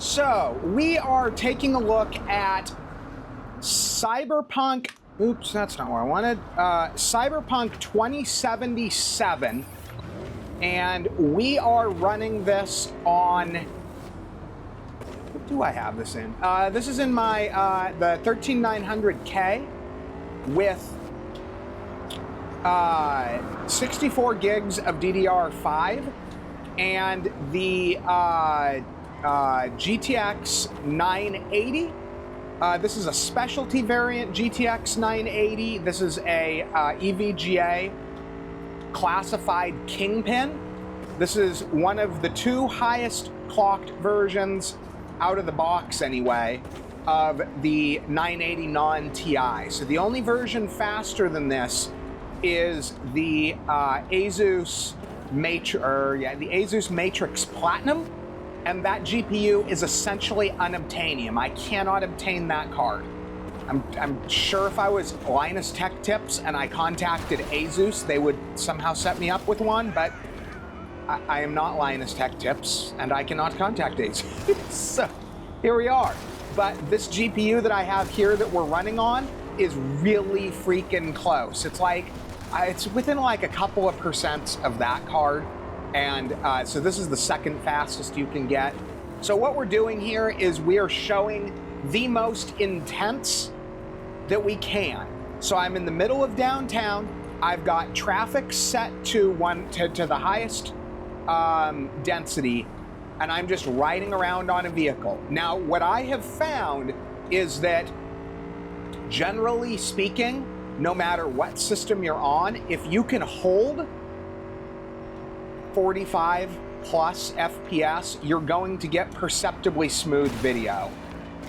So we are taking a look at Cyberpunk, oops, that's not what I wanted, Cyberpunk 2077, and we are running this on, what do I have this in? This is in my, the 13900K with 64 gigs of DDR5 and the GTX 980. This is a specialty variant GTX 980. This is a EVGA classified Kingpin. This is one of the two highest clocked versions out of the box anyway of the 980 non-Ti. So the only version faster than this is the Asus Matrix Platinum, and that GPU is essentially unobtainium. I cannot obtain that card. I'm sure if I was Linus Tech Tips and I contacted Asus, they would somehow set me up with one, but I am not Linus Tech Tips and I cannot contact Asus. So here we are. But this GPU that I have here that we're running on is really freaking close. It's like, it's within like a couple of percent of that card. And so this is the second fastest you can get. So what we're doing here is we are showing the most intense that we can. So I'm in the middle of downtown. I've got traffic set to the highest density, and I'm just riding around on a vehicle. Now, what I have found is that, generally speaking, no matter what system you're on, if you can hold 45 plus FPS, you're going to get perceptibly smooth video.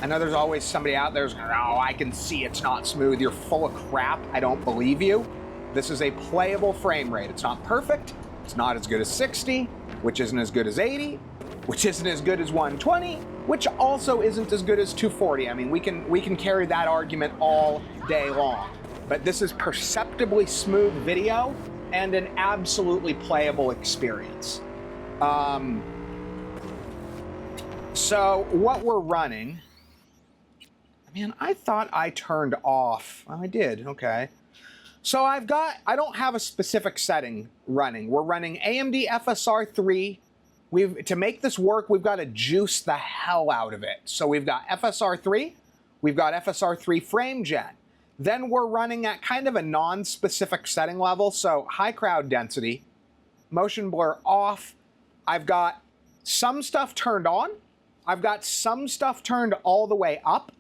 I know there's always somebody out there who's going, oh, I can see it's not smooth. You're full of crap. I don't believe you. This is a playable frame rate. It's not perfect. It's not as good as 60, which isn't as good as 80, which isn't as good as 120, which also isn't as good as 240. I mean, we can carry that argument all day long. But this is perceptibly smooth video and an absolutely playable experience. So what we're running, man, I thought I turned off. Oh, I did, okay. So I don't have a specific setting running. We're running AMD FSR3. To make this work, we've got to juice the hell out of it. So we've got FSR3, we've got FSR3 Framegen. Then we're running at kind of a non-specific setting level, so high crowd density, motion blur off. I've got some stuff turned on, I've got some stuff turned all the way up,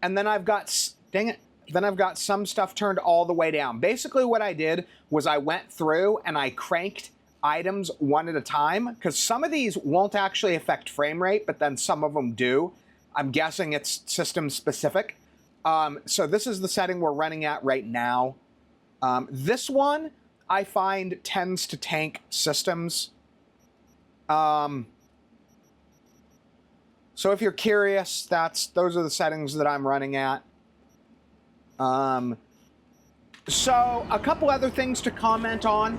and then I've got, then I've got some stuff turned all the way down. Basically what I did was I went through and I cranked items one at a time, because some of these won't actually affect frame rate, but then some of them do. I'm guessing it's system specific. So this is the setting we're running at right now. This one, I find, tends to tank systems. So if you're curious, those are the settings that I'm running at. So a couple other things to comment on.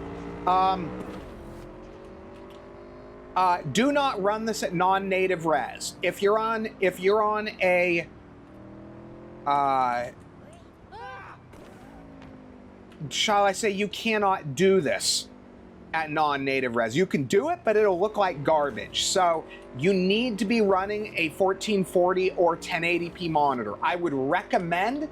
Do not run this at non-native res. If you're on a shall I say, you cannot do this at non-native res. You can do it, but it'll look like garbage. So you need to be running a 1440 or 1080p monitor. I would recommend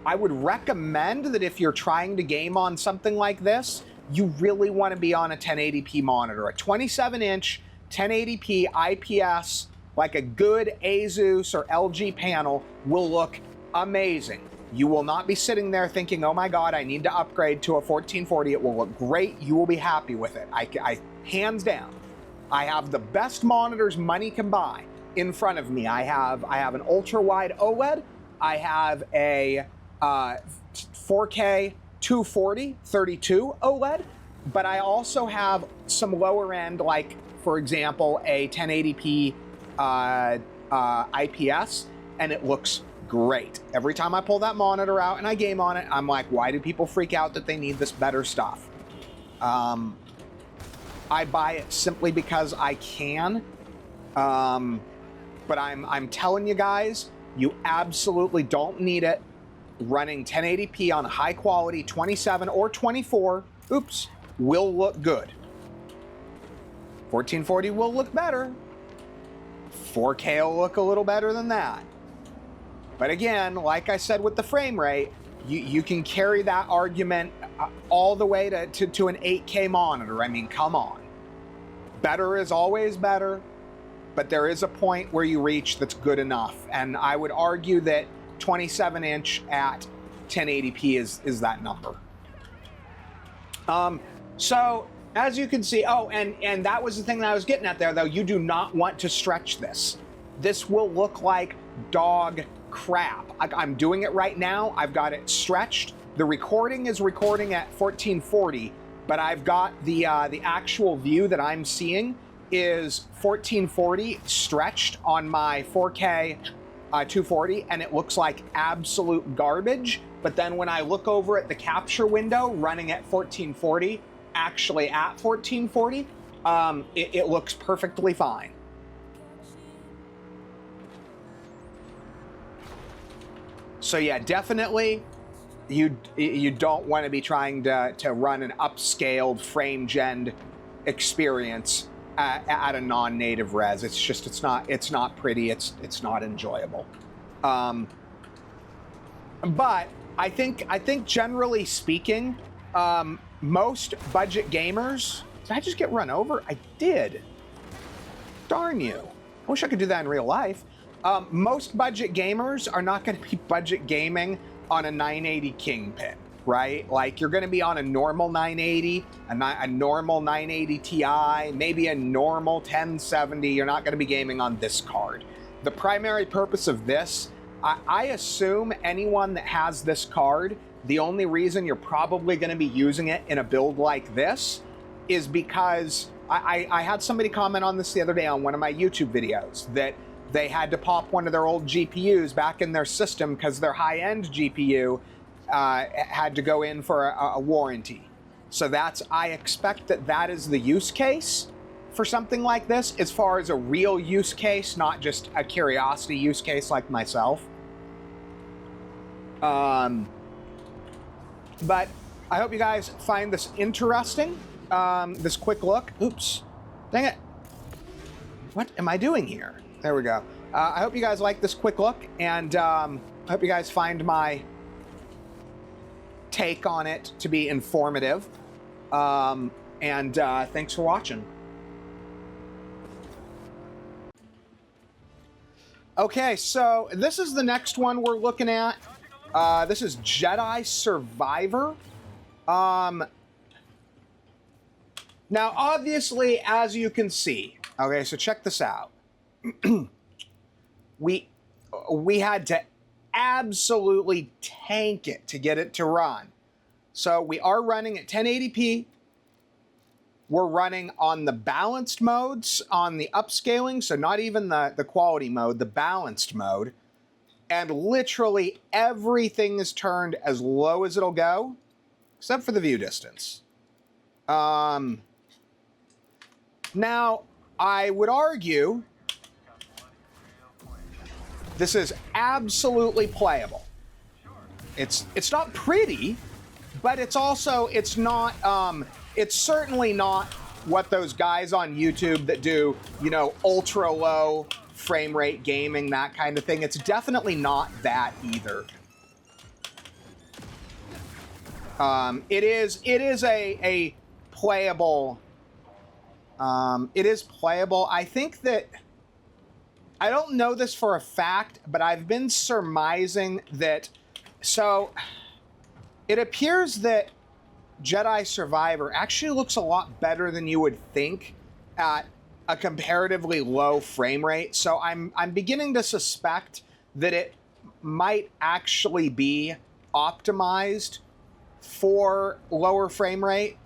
that if you're trying to game on something like this, you really want to be on a 1080p monitor. A 27-inch 1080p IPS, like a good Asus or LG panel, will look amazing. You will not be sitting there thinking, oh my God, I need to upgrade to a 1440. It will look great. You will be happy with it. I hands down, I have the best monitors money can buy in front of me. I have an ultra-wide OLED. I have a 4K 240 32 OLED, but I also have some lower end, like for example, a 1080p IPS, and it looks great. Every time I pull that monitor out and I game on it, I'm like, why do people freak out that they need this better stuff? I buy it simply because I can. But I'm telling you guys, you absolutely don't need it. Running 1080p on high quality 27 or 24, oops, will look good. 1440 will look better. 4K will look a little better than that. But again, like I said with the frame rate, you can carry that argument all the way to an 8K monitor. I mean, come on. Better is always better, but there is a point where you reach that's good enough. And I would argue that 27-inch at 1080p is that number. So as you can see, oh, and that was the thing that I was getting at there, though. You do not want to stretch this. This will look like dog crap. I'm doing it right now. I've got it stretched. The recording is recording at 1440, but I've got the actual view that I'm seeing is 1440 stretched on my 4K 240, and it looks like absolute garbage. But then when I look over at the capture window running at 1440, actually at 1440, it looks perfectly fine. So yeah, definitely you don't want to be trying to run an upscaled frame-gen experience at a non-native res. It's just it's not pretty. It's not enjoyable. But I think generally speaking, most budget gamers. Did I just get run over? I did. Darn you! I wish I could do that in real life. Most budget gamers are not going to be budget gaming on a 980 Kingpin, right? Like, you're going to be on a normal 980, a normal 980 Ti, maybe a normal 1070. You're not going to be gaming on this card. The primary purpose of this, I assume anyone that has this card, the only reason you're probably going to be using it in a build like this is because I had somebody comment on this the other day on one of my YouTube videos that they had to pop one of their old GPUs back in their system because their high-end GPU had to go in for a warranty. So I expect that is the use case for something like this, as far as a real use case, not just a curiosity use case like myself. But I hope you guys find this interesting, this quick look. Oops, dang it. What am I doing here? There we go. I hope you guys like this quick look, and I hope you guys find my take on it to be informative. Thanks for watching. Okay, so this is the next one we're looking at. This is Jedi Survivor. Now, obviously, as you can see, okay, so check this out. we had to absolutely tank it to get it to run. So we are running at 1080p. We're running on the balanced modes on the upscaling, so not even the quality mode, the balanced mode. And literally everything is turned as low as it'll go, except for the view distance. Now, I would argue this is absolutely playable. It's not pretty, but it's not, it's certainly not what those guys on YouTube that do, you know, ultra low frame rate gaming, that kind of thing. It's definitely not that either. It is a playable, it is playable. I think that, I don't know this for a fact, but I've been surmising that, so it appears that Jedi Survivor actually looks a lot better than you would think at a comparatively low frame rate. So I'm beginning to suspect that it might actually be optimized for lower frame rate.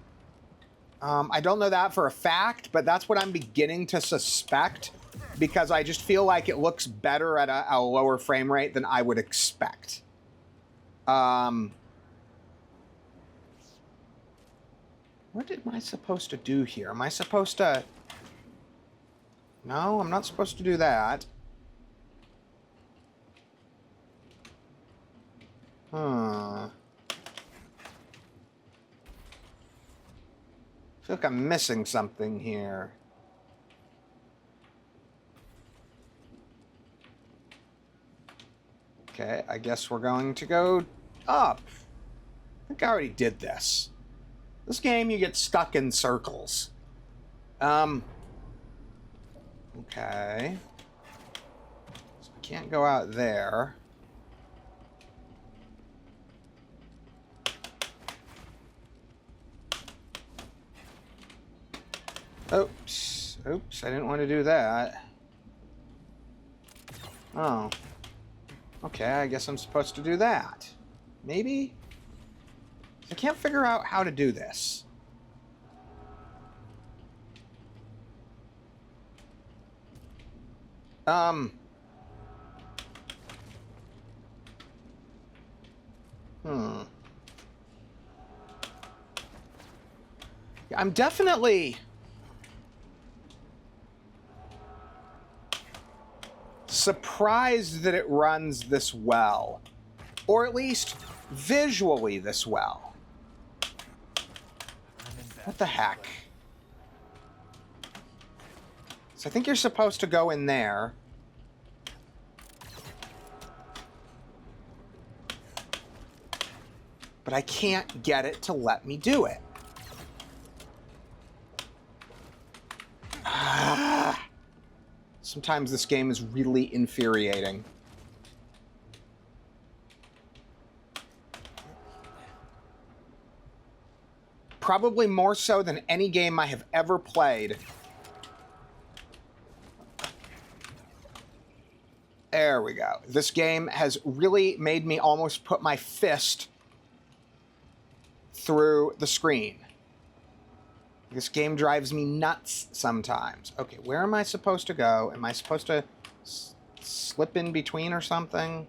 I don't know that for a fact, but that's what I'm beginning to suspect, because I just feel like it looks better at a lower frame rate than I would expect. What am I supposed to do here? Am I supposed to... No, I'm not supposed to do that. I feel like I'm missing something here. Okay, I guess we're going to go up. I think I already did this. This game, you get stuck in circles. Okay. So I can't go out there. Oops. Oops, I didn't want to do that. Oh. Okay, I guess I'm supposed to do that. Maybe? I can't figure out how to do this. I'm definitely surprised that it runs this well, or at least visually this well. What the heck? So I think you're supposed to go in there. But I can't get it to let me do it. Sometimes this game is really infuriating. Probably more so than any game I have ever played. There we go. This game has really made me almost put my fist through the screen. This game drives me nuts sometimes. Okay, where am I supposed to go? Am I supposed to slip in between or something?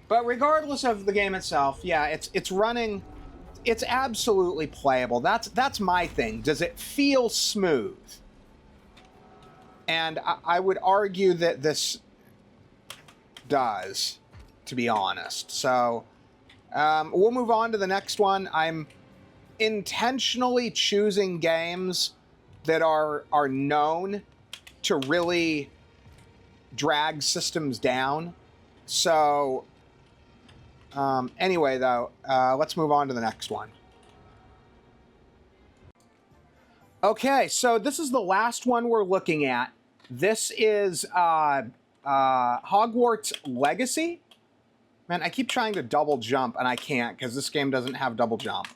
But regardless of the game itself, yeah, it's running. It's absolutely playable. That's my thing. Does it feel smooth? And I would argue that this does, to be honest. So we'll move on to the next one. I'm intentionally choosing games that are known to really drag systems down. So anyway, though, let's move on to the next one. Okay, so this is the last one we're looking at. This is Hogwarts Legacy. Man, I keep trying to double jump, and I can't because this game doesn't have double jump.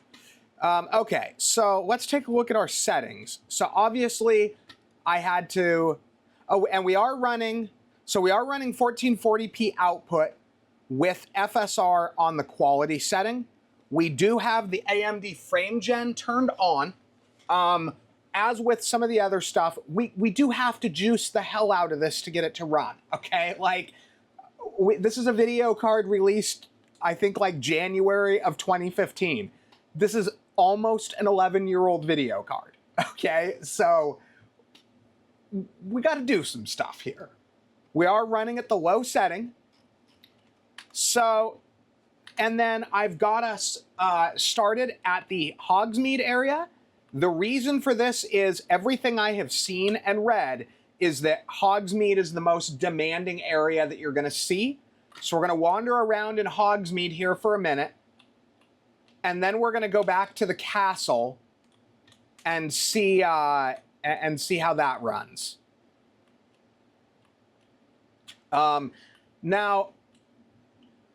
Okay, so let's take a look at our settings. So obviously, I had to... Oh, and we are running... So we are running 1440p output with FSR on the quality setting. We do have the AMD Framegen turned on. As with some of the other stuff, we do have to juice the hell out of this to get it to run, okay? Like, this is a video card released, I think, like January of 2015. This is almost an 11-year-old video card, okay? So we got to do some stuff here. We are running at the low setting. So, and then I've got us started at the Hogsmeade area. The reason for this is everything I have seen and read is that Hogsmeade is the most demanding area that you're going to see. So we're going to wander around in Hogsmeade here for a minute. And then we're going to go back to the castle and see how that runs. Now,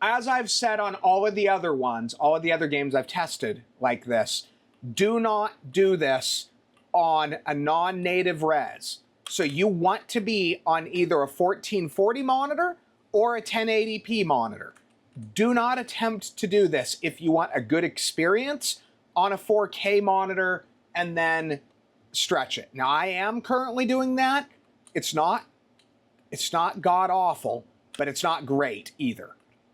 as I've said on all of the other ones, all of the other games I've tested like this, do not do this on a non-native res. So you want to be on either a 1440 monitor or a 1080p monitor. Do not attempt to do this if you want a good experience on a 4K monitor and then stretch it. Now, I am currently doing that. It's not It's not god-awful, but it's not great either.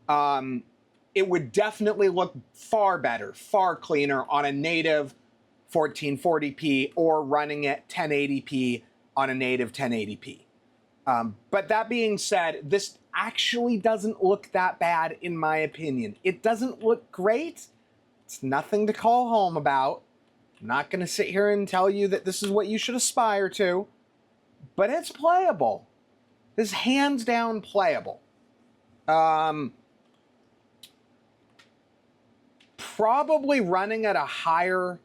It would definitely look far better, far cleaner on a native 1440p or running at 1080p on a native 1080p. But that being said, this actually doesn't look that bad in my opinion. It doesn't look great. It's nothing to call home about. I'm not going to sit here and tell you that this is what you should aspire to, but it's playable. This is hands down playable. Probably running at a higher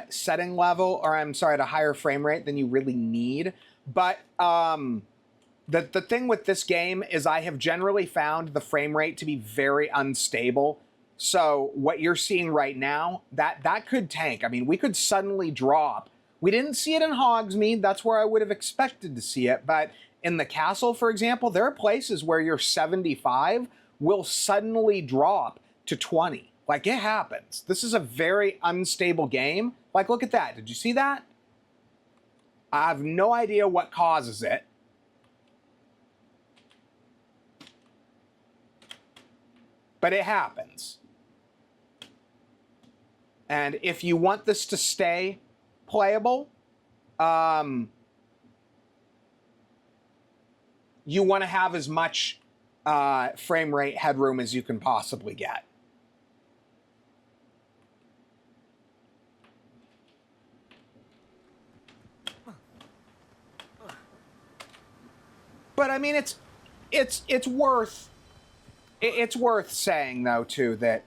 setting level, or I'm sorry, at a higher frame rate than you really need. But the thing with this game is I have generally found the frame rate to be very unstable. So what you're seeing right now, that could tank. I mean, we could suddenly drop. We didn't see it in Hogsmeade. That's where I would have expected to see it. But in the castle, for example, there are places where your 75 will suddenly drop to 20. Like, it happens. This is a very unstable game. Like, look at that. Did you see that? I have no idea what causes it. But it happens. And if you want this to stay playable, you want to have as much frame rate headroom as you can possibly get. But I mean, it's worth saying though too that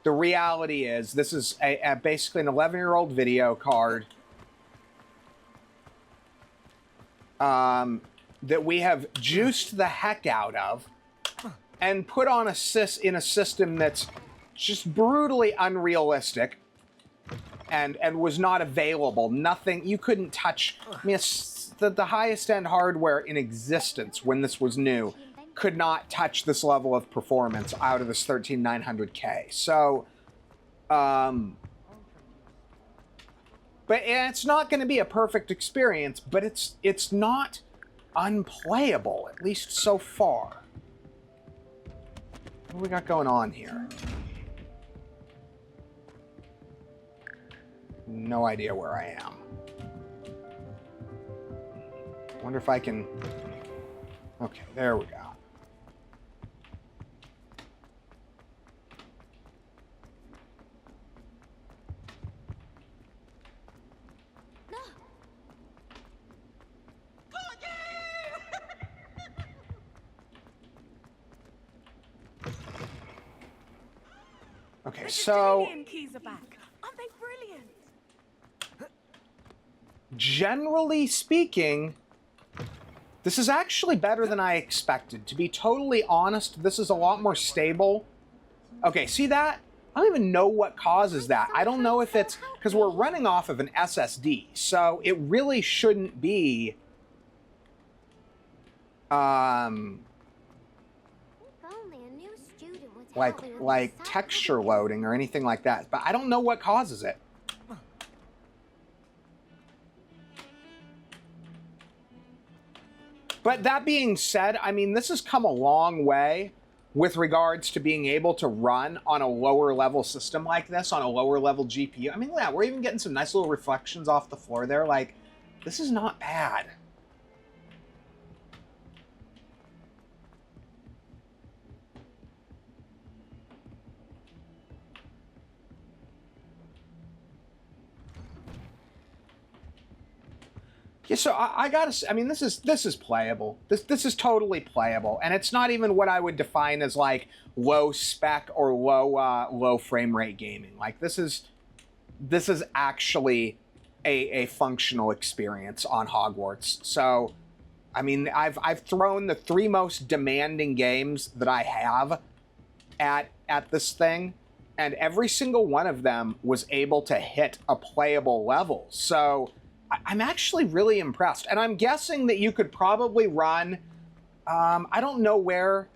the reality is this is basically an 11-year-old video card that we have juiced the heck out of and put on in a system that's just brutally unrealistic and was not available. Nothing, you couldn't touch. I mean, the highest end hardware in existence when this was new could not touch this level of performance out of this 13900K. So, but it's not going to be a perfect experience, but it's not unplayable, at least so far. What do we got going on here? No idea where I am. Wonder if I can... Okay, there we go. Okay, so... keys are back. Aren't they brilliant? Generally speaking, this is actually better than I expected. To be totally honest, this is a lot more stable. Okay, see that? I don't even know what causes that. I don't know if it's... Because we're running off of an SSD, so it really shouldn't be... like texture loading or anything like that. But I don't know what causes it. But that being said, I mean, this has come a long way with regards to being able to run on a lower level system like this, on a lower level GPU. I mean, yeah, we're even getting some nice little reflections off the floor there. Like, this is not bad. Yeah, so I gotta. I mean, this is playable. This is totally playable, and it's not even what I would define as like low spec or low frame rate gaming. Like this is actually a functional experience on Hogwarts. So, I mean, I've thrown the 3 most demanding games that I have at this thing, and every single one of them was able to hit a playable level. So. I'm actually really impressed. And I'm guessing that you could probably run, I don't know where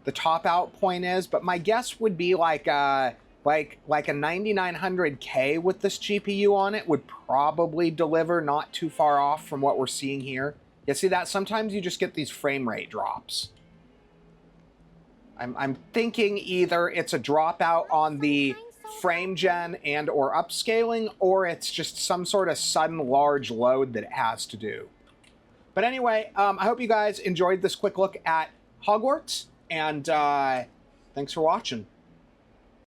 the top out point is, but my guess would be like a 9900K with this GPU on it would probably deliver not too far off from what we're seeing here. You see that? Sometimes you just get these frame rate drops. I'm thinking either it's a dropout on the Framegen and or upscaling, or it's just some sort of sudden large load that it has to do. But anyway, I hope you guys enjoyed this quick look at Hogwarts, and thanks for watching.